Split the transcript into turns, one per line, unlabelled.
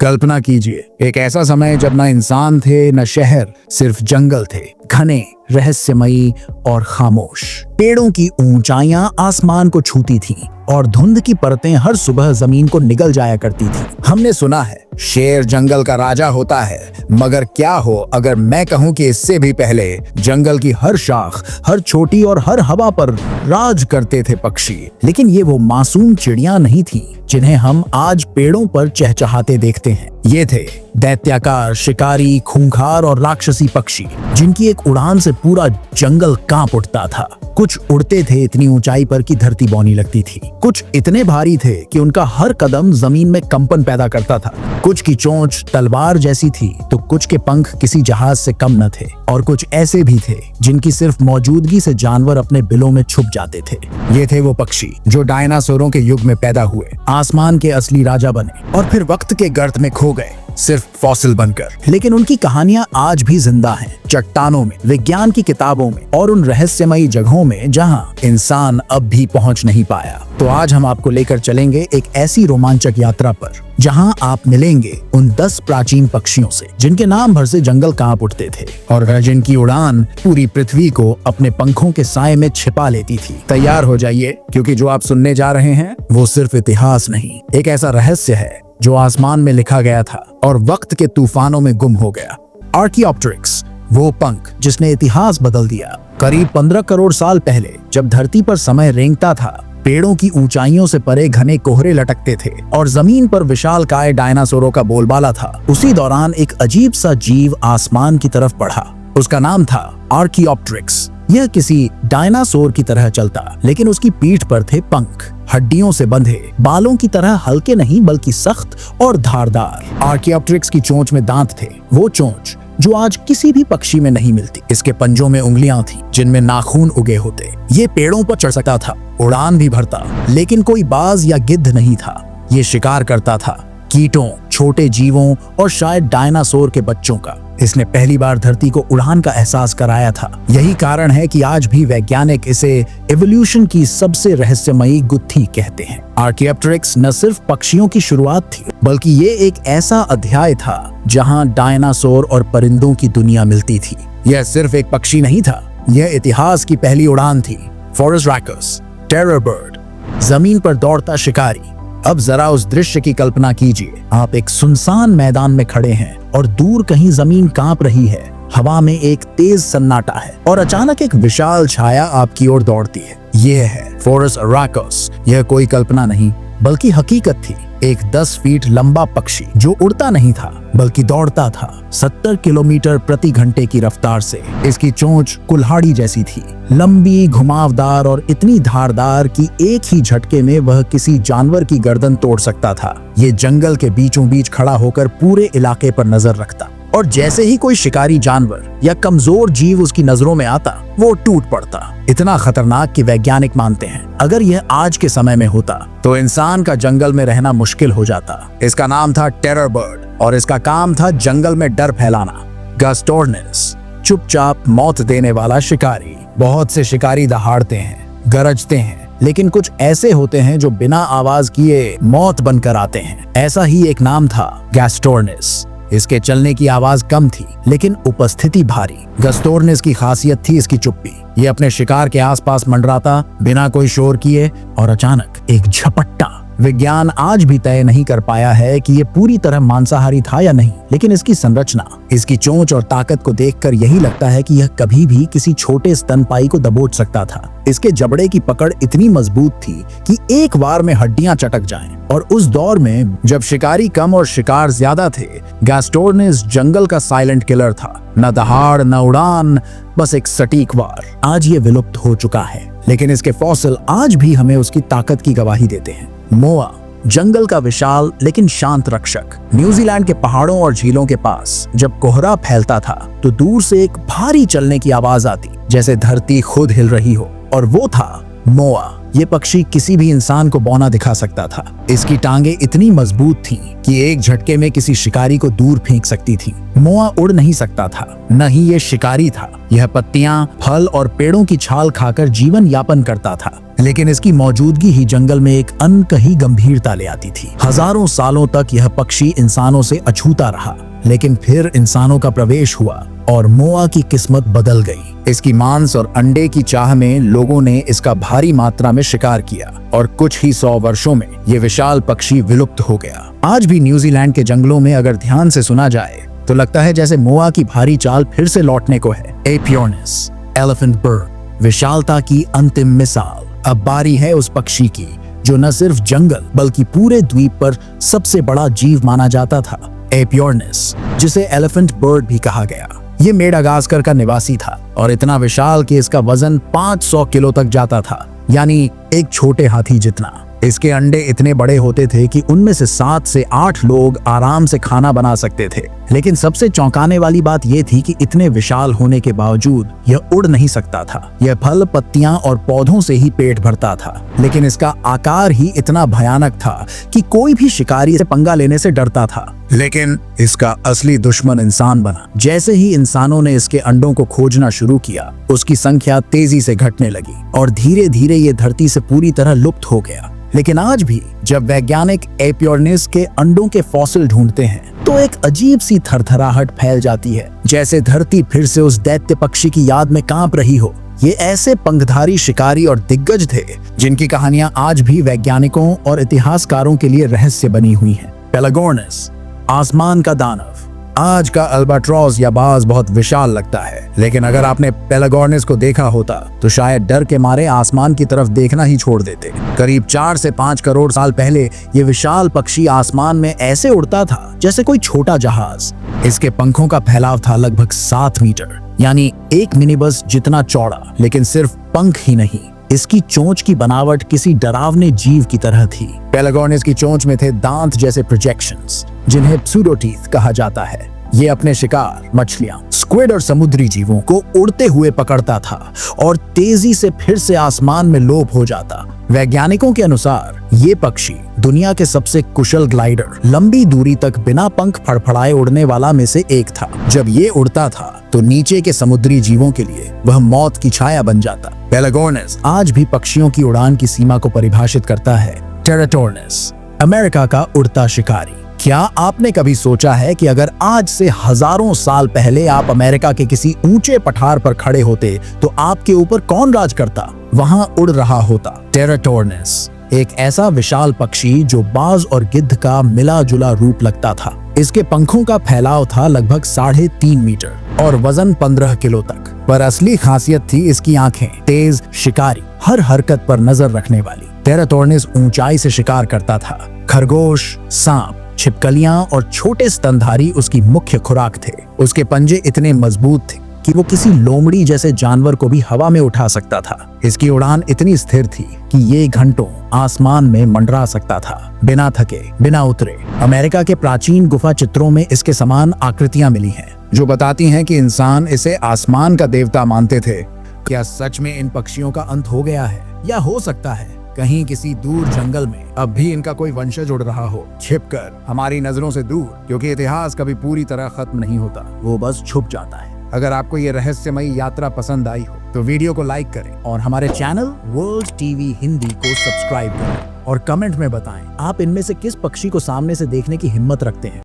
कल्पना कीजिए एक ऐसा समय जब न इंसान थे न शहर, सिर्फ जंगल थे, घने, रहस्यमयी और खामोश। पेड़ों की ऊंचाइयां आसमान को छूती थीं और धुंध की परतें हर सुबह जमीन को निगल जाया करती थीं। हमने सुना है शेर जंगल का राजा होता है, मगर क्या हो अगर मैं कहूं कि इससे भी पहले जंगल की हर शाख, हर छोटी और हर हवा पर राज करते थे पक्षी। लेकिन ये वो मासूम चिड़ियां नहीं थीं जिन्हें हम आज पेड़ों पर चहचहाते देखते हैं। ये थे दैत्याकार, शिकारी, खूंखार और राक्षसी पक्षी जिनकी एक उड़ान से पूरा जंगल कांप उठता था। कुछ उड़ते थे इतनी ऊंचाई पर कि धरती बौनी लगती थी, कुछ इतने भारी थे कि उनका हर कदम जमीन में कंपन पैदा करता था। कुछ की चोंच तलवार जैसी थी तो कुछ के पंख किसी जहाज से कम न थे, और कुछ ऐसे भी थे जिनकी सिर्फ मौजूदगी से जानवर अपने बिलों में छुप जाते थे। ये थे वो पक्षी जो डायनासोरों के युग में पैदा हुए, आसमान के असली राजा बने और फिर वक्त के गर्त में खो गए, सिर्फ फॉसिल बनकर। लेकिन उनकी कहानियां आज भी जिंदा हैं, चट्टानों में, विज्ञान की किताबों में और उन रहस्यमयी जगहों में जहां इंसान अब भी पहुंच नहीं पाया। तो आज हम आपको लेकर चलेंगे एक ऐसी रोमांचक यात्रा पर जहां आप मिलेंगे उन 10 प्राचीन पक्षियों से जिनके नाम भर से जंगल कांप उठते थे और जिनकी उड़ान पूरी पृथ्वी को अपने पंखों के साए में छिपा लेती थी। तैयार हो जाइए, क्योंकि जो आप सुनने जा रहे हैं वो सिर्फ इतिहास नहीं, एक ऐसा रहस्य है जो आसमान में लिखा गया था और वक्त के तूफानों में गुम हो गया। आर्कियोप्टेरिक्स, वो पंख जिसने इतिहास बदल दिया। करीब 15 करोड़ साल पहले जब धरती पर समय रेंगता था, पेड़ों की ऊंचाइयों से परे घने कोहरे लटकते थे और जमीन पर विशालकाय डायनासोरों का बोलबाला था। उसी दौरान एक अजीब सा जीव आसमान की तरफ बढ़ा। उसका नाम था आर्कियोप्टेरिक्स। यह किसी डायनासोर की तरह चलता, लेकिन उसकी पीठ पर थे पंख, हड्डियों से बंधे, बालों की तरह हल्के नहीं बल्कि सख्त और धारदार। आर्कियोप्टेरिक्स की चोंच में दांत थे, वो चोंच जो आज किसी भी पक्षी में नहीं मिलती। इसके पंजों में उंगलियां थीं जिनमें नाखून उगे होते। ये पेड़ों पर चढ़ सकता था, उड़ान भी भरता, लेकिन कोई बाज या गिद्ध नहीं था। ये शिकार करता था, कीटों, छोटे जीवों और शायद डायनासोर के बच्चों का। इसने पहली बार धरती को उड़ान का एहसास कराया था। यही कारण है कि आज भी वैज्ञानिक इसे एवोल्यूशन की सबसे रहस्यमयी गुत्थी कहते हैं। आर्कियोप्टेरिक्स न सिर्फ पक्षियों की शुरुआत थी, बल्कि ये एक ऐसा अध्याय था जहां डायनासोर और परिंदों की दुनिया मिलती थी। यह सिर्फ एक पक्षी नहीं था, यह इतिहास की पहली उड़ान थी। फॉरेस्ट रैकर्स, टेरर बर्ड, जमीन पर दौड़ता शिकारी। अब जरा उस दृश्य की कल्पना कीजिए। आप एक सुनसान मैदान में खड़े हैं और दूर कहीं जमीन कांप रही है, हवा में एक तेज सन्नाटा है और अचानक एक विशाल छाया आपकी ओर दौड़ती है। यह है फॉरेस्ट रैकर्स। यह कोई कल्पना नहीं बल्कि हकीकत थी। एक 10 फीट लंबा पक्षी जो उड़ता नहीं था बल्कि दौड़ता था 70 किलोमीटर प्रति घंटे की रफ्तार से। इसकी चोंच कुल्हाड़ी जैसी थी, लंबी, घुमावदार और इतनी धारदार कि एक ही झटके में वह किसी जानवर की गर्दन तोड़ सकता था। ये जंगल के बीचों बीच खड़ा होकर पूरे इलाके पर नजर रखता और जैसे ही कोई शिकारी जानवर या कमजोर जीव उसकी नजरों में आता, वो टूट पड़ता। इतना खतरनाक कि वैज्ञानिक मानते हैं अगर यह आज के समय में होता तो इंसान का जंगल में रहना मुश्किल हो जाता। इसका नाम था टेरर बर्ड और इसका काम था जंगल में डर फैलाना। गैस्टोर्निस, चुपचाप मौत देने वाला शिकारी। बहुत से शिकारी दहाड़ते हैं, गरजते हैं, लेकिन कुछ ऐसे होते हैं जो बिना आवाज किए मौत बनकर आते हैं। ऐसा ही एक नाम था गैस्टोर्निस। इसके चलने की आवाज कम थी लेकिन उपस्थिति भारी। गैस्टोर्निस की खासियत थी इसकी चुप्पी। ये अपने शिकार के आसपास मंडराता बिना कोई शोर किए, और अचानक एक झपट्टा। विज्ञान आज भी तय नहीं कर पाया है कि ये पूरी तरह मांसाहारी था या नहीं, लेकिन इसकी संरचना, इसकी चोंच और ताकत को देखकर यही लगता है कि यह कभी भी किसी छोटे स्तनपाई को दबोच सकता था। इसके जबड़े की पकड़ इतनी मजबूत थी कि एक बार में हड्डियां चटक जाएं। और उस दौर में जब शिकारी कम और शिकार ज्यादा थे, गैस्टोर्निस जंगल का साइलेंट किलर था। न दहाड़, न उड़ान, बस एक सटीक वार। आज ये विलुप्त हो चुका है, लेकिन इसके फॉसिल आज भी हमें उसकी ताकत की गवाही देते हैं। मोआ, जंगल का विशाल लेकिन शांत रक्षक। न्यूजीलैंड के पहाड़ों और झीलों के पास जब कोहरा फैलता था तो दूर से एक भारी चलने की आवाज आती, जैसे धरती खुद हिल रही हो, और वो था मोआ। ये पक्षी किसी भी इंसान को बौना दिखा सकता था। इसकी टांगे इतनी मजबूत थीं कि एक झटके में किसी शिकारी को दूर फेंक सकती थी। मोआ उड़ नहीं सकता था, न ही ये शिकारी था। यह पत्तियां, फल और पेड़ों की छाल खाकर जीवन यापन करता था, लेकिन इसकी मौजूदगी ही जंगल में एक अनकही गंभीरता ले आती थी। हजारों सालों तक यह पक्षी इंसानों से अछूता रहा, लेकिन फिर इंसानों का प्रवेश हुआ और मोआ की किस्मत बदल गई। इसकी मांस और अंडे की चाह में लोगों ने इसका भारी मात्रा में शिकार किया और कुछ ही 100 वर्षों में ये विशाल पक्षी विलुप्त हो गया। आज भी न्यूजीलैंड के जंगलों में अगर ध्यान से सुना जाए तो लगता है जैसे मोआ की भारी चाल फिर से लौटने को है। एपियोर्निस, एलिफेंट बर्ड, विशालता की अंतिम मिसाल। अब बारी है उस पक्षी की जो न सिर्फ जंगल बल्कि पूरे द्वीप पर सबसे बड़ा जीव माना जाता था। एपियोर्निस, जिसे एलिफेंट बर्ड भी कहा गया। ये मेडागास्कर का निवासी था और इतना विशाल कि इसका वजन 500 किलो तक जाता था, यानी एक छोटे हाथी जितना। इसके अंडे इतने बड़े होते थे कि उनमें से 7 से 8 लोग आराम से खाना बना सकते थे। लेकिन सबसे चौंकाने वाली बात यह थी कि इतने विशाल होने के बावजूद यह उड़ नहीं सकता था। यह फल, पत्तियां और पौधों से ही पेट भरता था, लेकिन इसका आकार ही इतना भयानक था कि कोई भी शिकारी से पंगा लेने से डरता था। लेकिन इसका असली दुश्मन इंसान बना। जैसे ही इंसानों ने इसके अंडों को खोजना शुरू किया, उसकी संख्या तेजी से घटने लगी और धीरे धीरे ये धरती से पूरी तरह लुप्त हो गया। लेकिन आज भी जब वैज्ञानिक एपियोर्निस के अंडों के फॉसिल ढूंढते हैं तो एक अजीब सी थरथराहट फैल जाती है, जैसे धरती फिर से उस दैत्य पक्षी की याद में कांप रही हो। ये ऐसे पंखधारी शिकारी और दिग्गज थे जिनकी कहानियां आज भी वैज्ञानिकों और इतिहासकारों के लिए रहस्य बनी हुई हैं। पेलागोर्निस, आसमान का दानव। आज का अल्बाट्रॉस या बाज बहुत विशाल लगता है, लेकिन अगर आपने पेलागोर्निस को देखा होता तो शायद डर के मारे आसमान की तरफ देखना ही छोड़ देते। करीब 4 से 5 करोड़ साल पहले ये विशाल पक्षी आसमान में ऐसे उड़ता था जैसे कोई छोटा जहाज। इसके पंखों का फैलाव था लगभग 7 मीटर, यानी एक मिनी बस जितना चौड़ा। लेकिन सिर्फ पंख ही नहीं, इसकी चोंच की बनावट किसी डरावने जीव की तरह थी। पेलागोर्निस की चोंच में थे दांत जैसे प्रोजेक्शंस, जिन्हें प्सूडोटीथ कहा जाता है। ये अपने शिकार, मछलियां, स्क्विड और समुद्री जीवों को उड़ते हुए पकड़ता था और तेजी से फिर से आसमान में लोप हो जाता। वैज्ञानिकों के अनुसार ये पक्षी दुनिया के सबसे कुशल ग्लाइडर, लंबी दूरी तक बिना पंख फड़फड़ाए उड़ने वाला में से एक था। जब ये उड़ता था तो नीचे के समुद्री जीवों के लिए वह मौत की छाया बन जाता। पेलागोर्निस आज भी पक्षियों की उड़ान की सीमा को परिभाषित करता है। टेराटोर्निस, अमेरिका का उड़ता शिकारी। क्या आपने कभी सोचा है कि अगर आज से हजारों साल पहले आप अमेरिका के किसी ऊंचे पठार पर खड़े होते तो आपके ऊपर कौन राज करता? वहां उड़ रहा होता टेराटोर्निस, एक ऐसा विशाल पक्षी जो बाज और गिद्ध का मिला जुला रूप लगता था। इसके पंखों का फैलाव था लगभग 3.5 मीटर और वजन 15 किलो तक। पर असली खासियत थी इसकी आंखें, तेज, शिकारी, हर हरकत पर नजर रखने वाली। टेराटोर्निस ऊंचाई से शिकार करता था। खरगोश, सांप, छिपकलियां और छोटे स्तनधारी उसकी मुख्य खुराक थे। उसके पंजे इतने मजबूत थे कि वो किसी लोमड़ी जैसे जानवर को भी हवा में उठा सकता था। इसकी उड़ान इतनी स्थिर थी कि ये घंटों आसमान में मंडरा सकता था, बिना थके, बिना उतरे। अमेरिका के प्राचीन गुफा चित्रों में इसके समान आकृतियां मिली हैं, जो बताती हैं कि इंसान इसे आसमान का देवता मानते थे। क्या सच में इन पक्षियों का अंत हो गया है, या हो सकता है कहीं किसी दूर जंगल में अब भी इनका कोई वंशज उड़ रहा हो, छिपकर हमारी नजरों से दूर? क्योंकि इतिहास कभी पूरी तरह खत्म नहीं होता, वो बस छुप जाता है। अगर आपको ये रहस्यमयी यात्रा पसंद आई हो तो वीडियो को लाइक करें और हमारे चैनल वर्ल्ड टीवी हिंदी को सब्सक्राइब करें और कमेंट में बताएं आप इनमें से किस पक्षी को सामने से देखने की हिम्मत रखते हैं।